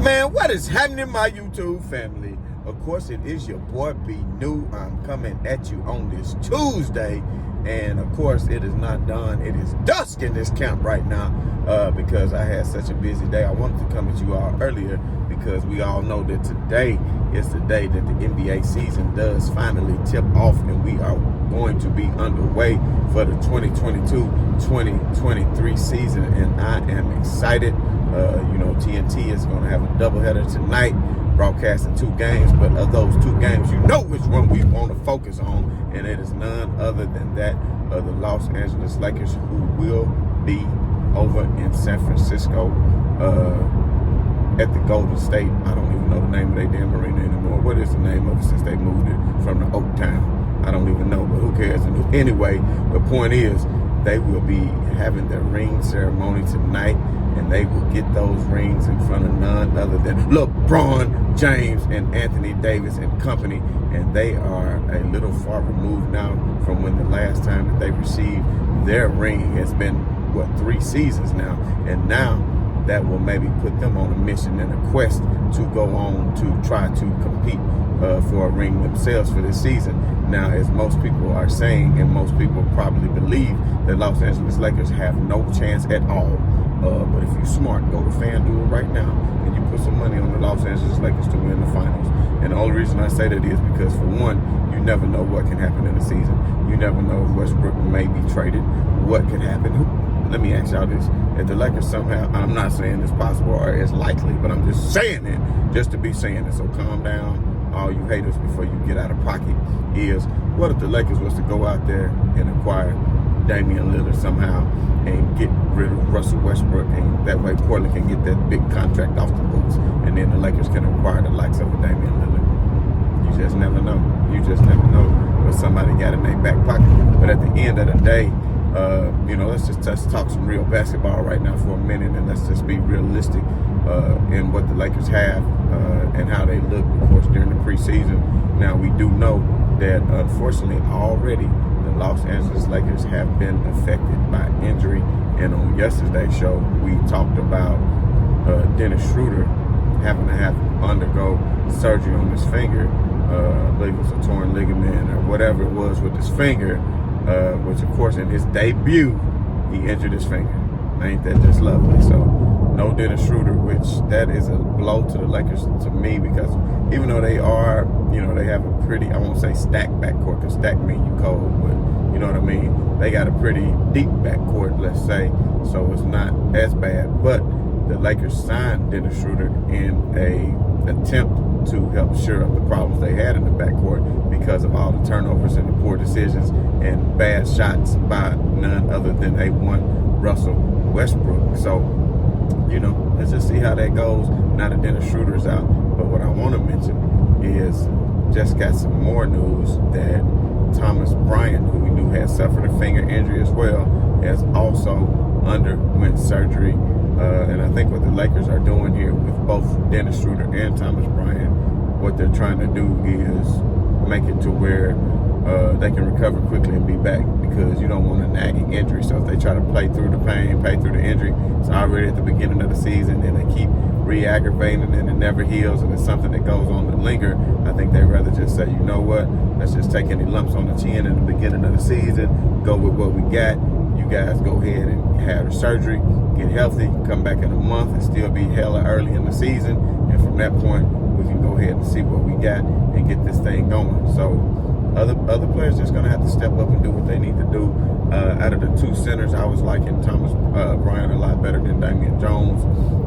Man, what is happening, my YouTube family? Of course, it is your boy B New. I'm coming at you on this Tuesday. And of course, it is not done. It is dusk in this camp right now because I had such a busy day. I wanted to come at you all earlier because we all know that today is the day that the NBA season does finally tip off, and we are going to be underway for the 2022-2023 season. And I am excited. TNT is going to have a doubleheader tonight, broadcasting 2 games. But of those 2 games, you know which one we want to focus on, and it is none other than that of the Los Angeles Lakers, who will be over in San Francisco at the Golden State. I don't even know the name of their damn arena anymore. What is the name of it since they moved it from the Oak Town? I don't even know, but who cares? Anyway, the point is, they will be having their ring ceremony tonight, and they will get those rings in front of none other than LeBron James and Anthony Davis and company. And they are a little far removed now from when the last time that they received their ring has been, 3 seasons now. And now that will maybe put them on a mission and a quest to go on to try to compete for a ring themselves for this season. Now, as most people are saying, and most people probably believe, that Los Angeles Lakers have no chance at all. But if you're smart, go to FanDuel right now and you put some money on the Los Angeles Lakers to win the finals. And the only reason I say that is because, for one, you never know what can happen in the season. You never know if Westbrook may be traded. What could happen? Let me ask y'all this. If the Lakers somehow, I'm not saying it's possible or it's likely, but I'm just saying it just to be saying it. So calm down, all you haters, before you get out of pocket. Is what if the Lakers was to go out there and acquire Damian Lillard somehow and get rid of Russell Westbrook, and that way Portland can get that big contract off the books, and then the Lakers can acquire the likes of a Damian Lillard. You just never know. You just never know what somebody got in their back pocket. But at the end of the day, let's just talk some real basketball right now for a minute, and let's just be realistic in what the Lakers have and how they look, of course, during the preseason. Now, we do know that, unfortunately, already the Los Angeles Lakers have been affected by injury. And on yesterday's show, we talked about Dennis Schroeder having to undergo surgery on his finger. I believe it was a torn ligament or whatever it was with his finger, which, of course, in his debut, he injured his finger. Ain't that just lovely? So, no Dennis Schroeder, which that is a blow to the Lakers to me, because even though they are, they have a pretty, I won't say stacked backcourt, because stacked mean you cold, but you know what I mean? They got a pretty deep backcourt, let's say, so it's not as bad. But the Lakers signed Dennis Schroeder in a attempt to help shore up the problems they had in the backcourt because of all the turnovers and the poor decisions and bad shots by none other than A1 Russell Westbrook. So, let's just see how that goes now that Dennis Schroeder is out. But what I want to mention is just got some more news that Thomas Bryant, who we knew had suffered a finger injury as well, has also underwent surgery. And I think what the Lakers are doing here with both Dennis Schroeder and Thomas Bryant, what they're trying to do is make it to where they can recover quickly and be back, because you don't want a nagging injury. So if they try to play through the pain, play through the injury, it's already at the beginning of the season, and they keep re-aggravating and it never heals, and it's something that goes on to linger. I think they'd rather just say, you know what, let's just take any lumps on the chin in the beginning of the season, go with what we got. You guys go ahead and have the surgery, get healthy, come back in a month and still be hella early in the season. And from that point, we can go ahead and see what we got and get this thing going. So other players just going to have to step up and do what they need to do. Out of the 2 centers, I was liking Thomas Bryant a lot better than Damian Jones.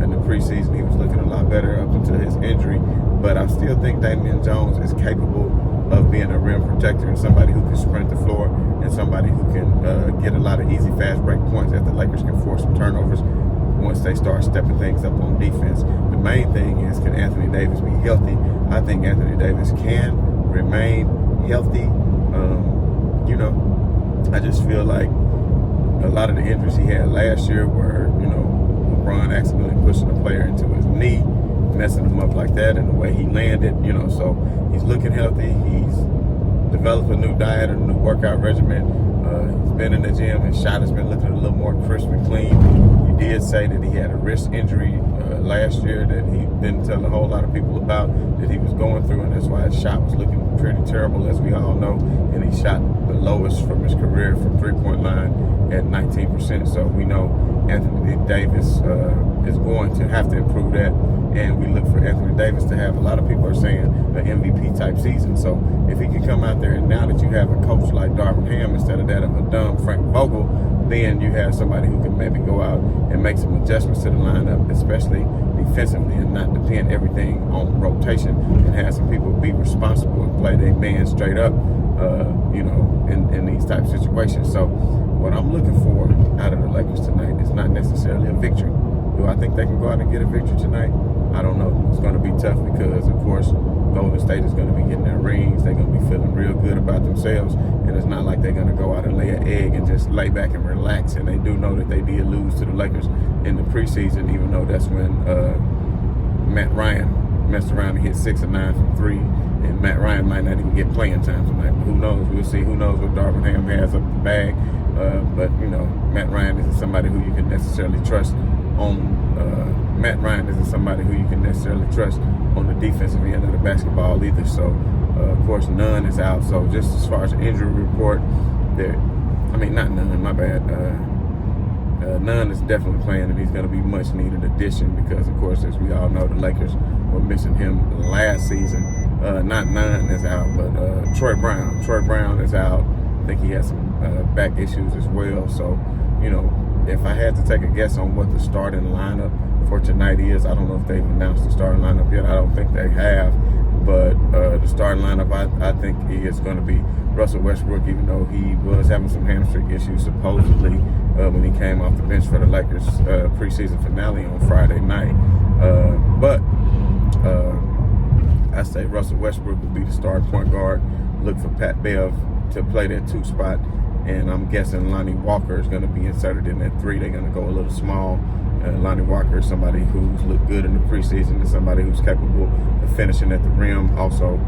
In the preseason, he was looking a lot better up until his injury. But I still think Damian Jones is capable of being a rim protector and somebody who can sprint the floor and somebody who can get a lot of easy fast break points if the Lakers can force some turnovers once they start stepping things up on defense. The main thing is, can Anthony Davis be healthy? I think Anthony Davis can remain healthy. I just feel like a lot of the injuries he had last year were, LeBron accidentally pushing a player into his knee, messing him up like that, and the way he landed, so he's looking healthy. He's developed a new diet, a new workout regimen. He's been in the gym. His shot has been looking a little more crisp and clean. You did say that he had a wrist injury last year that he didn't tell a whole lot of people about, that he was going through, and that's why his shot was looking pretty terrible, as we all know. And he shot the lowest from his career from three-point line at 19%. So we know Anthony Davis is going to have to improve that, and we look for Anthony Davis to have, a lot of people are saying, an MVP type season. So if he can come out there, and now that you have a coach like Darvin Ham instead of that of a dumb Frank Vogel, then you have somebody who can maybe go out and make some adjustments to the lineup, especially defensively, and not depend everything on rotation, and have some people be responsible and play their man straight up, in these type of situations. So what I'm looking for out of the Lakers tonight is not necessarily a victory. Do I think they can go out and get a victory tonight? I don't know. It's going to be tough because, of course, Golden State is going to be getting their rings. They're going to be feeling real good about themselves. And it's not like they're going to go out and lay an egg and just lay back and relax. And they do know that they did lose to the Lakers in the preseason, even though that's when Matt Ryan messed around and hit 6 of 9 from 3. And Matt Ryan might not even get playing time tonight. But who knows? We'll see. Who knows what Darvin Ham has up the bag. But, Matt Ryan isn't somebody who you can necessarily trust on the defensive end of the basketball either. So, of course, Nunn is out. So, just as far as the injury report, Nunn is definitely playing, and he's going to be much needed addition because, of course, as we all know, the Lakers were missing him last season. Not Nunn is out, but Troy Brown. Troy Brown is out. I think he has some back issues as well. So, if I had to take a guess on what the starting lineup for tonight is, I don't know if they've announced the starting lineup yet. I don't think they have. But the starting lineup, I think is going to be Russell Westbrook, even though he was having some hamstring issues supposedly when he came off the bench for the Lakers preseason finale on Friday night. But I say Russell Westbrook will be the starting point guard. Look for Pat Bev to play that 2 spot. And I'm guessing Lonnie Walker is going to be inserted in that 3. They're going to go a little small. Lonnie Walker is somebody who's looked good in the preseason, and somebody who's capable of finishing at the rim, also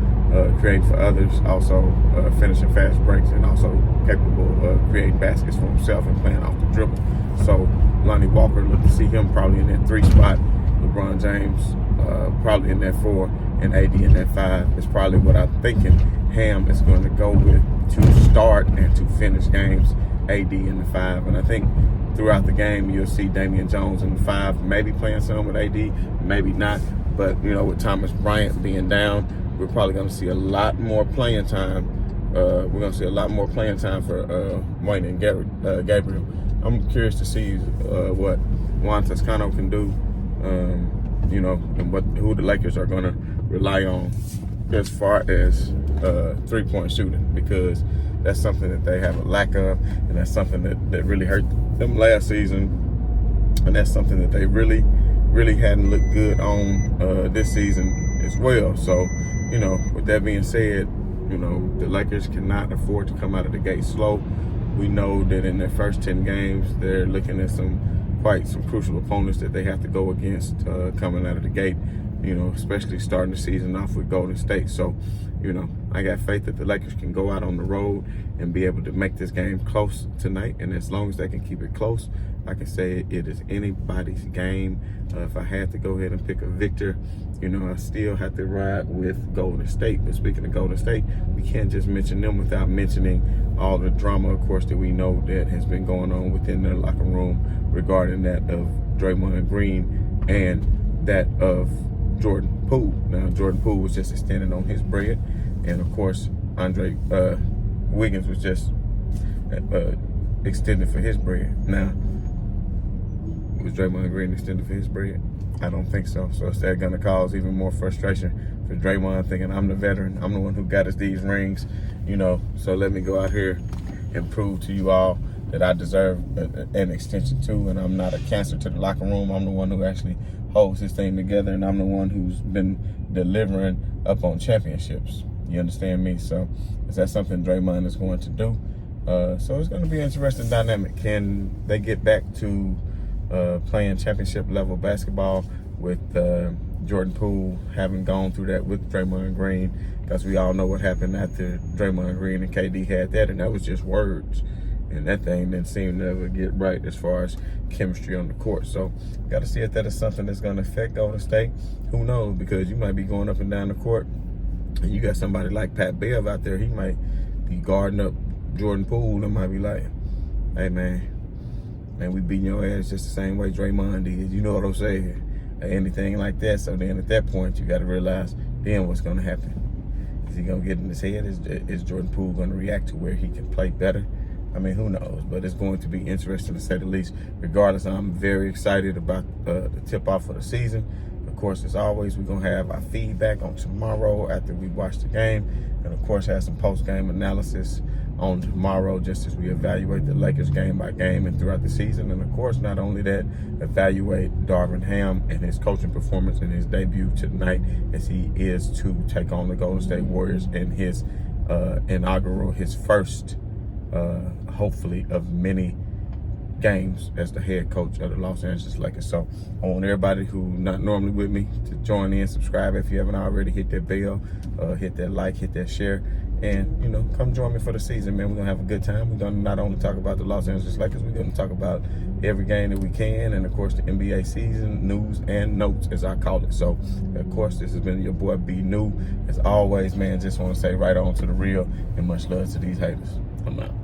creating for others, also finishing fast breaks, and also capable of creating baskets for himself and playing off the dribble. So Lonnie Walker, look to see him probably in that 3 spot. LeBron James probably in that 4, and AD in that 5 is probably what I'm thinking Ham is going to go with to start and to finish games. AD in the 5, and I think throughout the game you'll see Damian Jones in the 5, maybe playing some with AD, maybe not. But with Thomas Bryant being down, we're probably going to see a lot more playing time. We're going to see a lot more playing time for Wayne and Gabriel. I'm curious to see what Juan Toscano can do, and who the Lakers are going to rely on as far as 3-point shooting, because that's something that they have a lack of, and that's something that really hurt them last season, and that's something that they really hadn't looked good on this season as well. So, with that being said, the Lakers cannot afford to come out of the gate slow. We know that in their first 10 games, they're looking at some crucial opponents that they have to go against coming out of the gate, especially starting the season off with Golden State. So, I got faith that the Lakers can go out on the road and be able to make this game close tonight. And as long as they can keep it close, I can say it is anybody's game. If I had to go ahead and pick a victor, I still have to ride with Golden State. But speaking of Golden State, we can't just mention them without mentioning all the drama, of course, that we know that has been going on within their locker room regarding that of Draymond Green and that of Jordan Poole. Now, Jordan Poole was just extending on his bread, and of course, Andre Wiggins was just extended for his bread. Now, was Draymond Green extended for his bread? I don't think so. So is that going to cause even more frustration for Draymond, thinking I'm the veteran, I'm the one who got us these rings, So let me go out here and prove to you all that I deserve an extension too, and I'm not a cancer to the locker room. I'm the one who actually holds this thing together, and I'm the one who's been delivering up on championships. You understand me? So is that something Draymond is going to do? So it's going to be an interesting dynamic. Can they get back to playing championship level basketball with Jordan Poole having gone through that with Draymond Green? Because we all know what happened after Draymond Green and KD had that, and that was just words. And that thing didn't seem to ever get right as far as chemistry on the court. So, got to see if that is something that's going to affect Golden State. Who knows? Because you might be going up and down the court, and you got somebody like Pat Bev out there. He might be guarding up Jordan Poole and might be like, hey, man, we beating your ass just the same way Draymond did. You know what I'm saying? Or anything like that. So then at that point, you got to realize then what's going to happen. Is he going to get in his head? Is Jordan Poole going to react to where he can play better? I mean, who knows? But it's going to be interesting to say the least. Regardless, I'm very excited about the tip-off of the season. Of course, as always, we're going to have our feedback on tomorrow after we watch the game. And, of course, have some post-game analysis on tomorrow just as we evaluate the Lakers game by game and throughout the season. And, of course, not only that, evaluate Darvin Ham and his coaching performance in his debut tonight as he is to take on the Golden State Warriors in his inaugural, his first, hopefully, of many games as the head coach of the Los Angeles Lakers. So I want everybody who not normally with me to join in, subscribe if you haven't already, hit that bell, hit that like, hit that share, and come join me for the season, man. We're gonna have a good time. We're gonna not only talk about the Los Angeles Lakers, we're gonna talk about every game that we can, and of course the NBA season news and notes, as I call it. So of course this has been your boy B New. As always, man, just want to say right on to the real, and much love to these haters. I'm out.